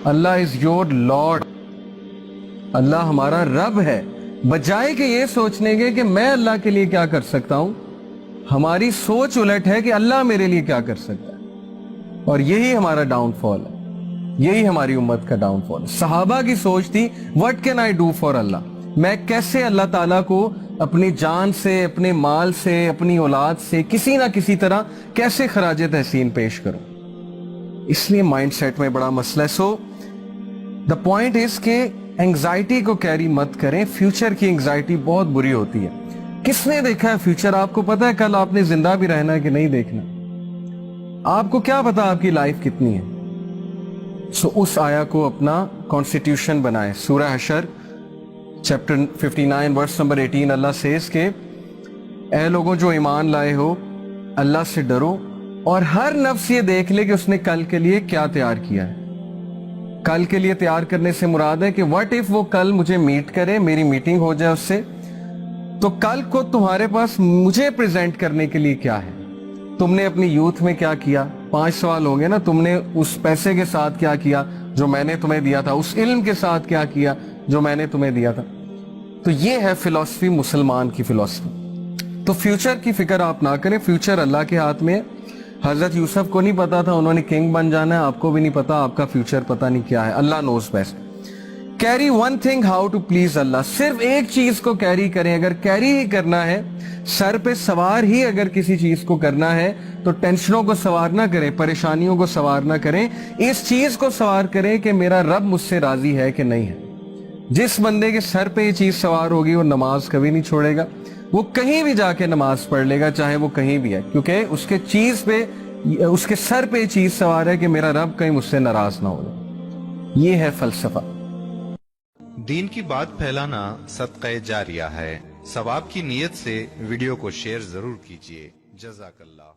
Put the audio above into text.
Allah is your lord, اللہ ہمارا رب ہے. بجائے کہ یہ سوچنے کے کہ میں اللہ کے لیے کیا کر سکتا ہوں، ہماری سوچ الٹ ہے کہ اللہ میرے لیے کیا کر سکتا ہے. اور یہی ہمارا ڈاؤن فال ہے، یہی ہماری امت کا ڈاؤن فال. صحابہ کی سوچ تھی what can I do for اللہ، میں کیسے اللہ تعالیٰ کو اپنی جان سے، اپنے مال سے، اپنی اولاد سے کسی نہ کسی طرح کیسے خراج تحسین پیش کروں. اس لیے مائنڈ سیٹ میں بڑا مسئلہ ہے. سو دا پوائنٹ از کہ انگزائٹی کو کیری مت کریں. فیوچر کی انگزائٹی بہت بری ہوتی ہے. کس نے دیکھا ہے فیوچر؟ آپ کو پتا ہے کل آپ نے زندہ بھی رہنا ہے کہ نہیں دیکھنا؟ آپ کو کیا پتا آپ کی لائف کتنی ہے؟ سو اس آیا کو اپنا کانسٹیٹیوشن بنائے. سورہ حشر چیپٹر 59 ورس نمبر 18 اللہ سیز کہ اے لوگوں جو ایمان لائے ہو، اللہ سے ڈرو اور ہر نفس یہ دیکھ لے کہ اس نے کل کے لیے کیا تیار کیا ہے. کل کے لیے تیار کرنے سے مراد ہے کہ what if وہ کل مجھے میٹ کرے، میری میٹنگ ہو جائے اس سے، تو کل کو تمہارے پاس مجھے پریزنٹ کرنے کے لیے کیا ہے. تم نے اپنی یوتھ میں کیا کیا؟ 5 سوال ہوں گے نا. تم نے اس پیسے کے ساتھ کیا کیا جو میں نے تمہیں دیا تھا؟ اس علم کے ساتھ کیا کیا جو میں نے تمہیں دیا تھا؟ تو یہ ہے فلسفی، مسلمان کی فلسفی. تو فیوچر کی فکر آپ نہ کریں، فیوچر اللہ کے ہاتھ میں ہے. حضرت یوسف کو نہیں پتا تھا انہوں نے کنگ بن جانا ہے، آپ کو بھی نہیں پتا آپ کا فیوچر پتا نہیں کیا ہے. Allah knows best. Carry one thing how to please Allah. صرف ایک چیز کو کیری کریں. اگر کیری ہی کرنا ہے، سر پہ سوار ہی اگر کسی چیز کو کرنا ہے تو ٹینشنوں کو سوار نہ کریں، پریشانیوں کو سوار نہ کریں. اس چیز کو سوار کریں کہ میرا رب مجھ سے راضی ہے کہ نہیں ہے. جس بندے کے سر پہ یہ چیز سوار ہوگی وہ نماز کبھی نہیں چھوڑے گا. وہ کہیں بھی جا کے نماز پڑھ لے گا، چاہے وہ کہیں بھی ہے، کیونکہ اس کے چیز پہ، اس کے سر پہ یہ چیز سوار ہے کہ میرا رب کہیں مجھ سے ناراض نہ ہو. یہ ہے فلسفہ. دین کی بات پھیلانا صدقہ جاریہ ہے. ثواب کی نیت سے ویڈیو کو شیئر ضرور کیجیے. جزاک اللہ.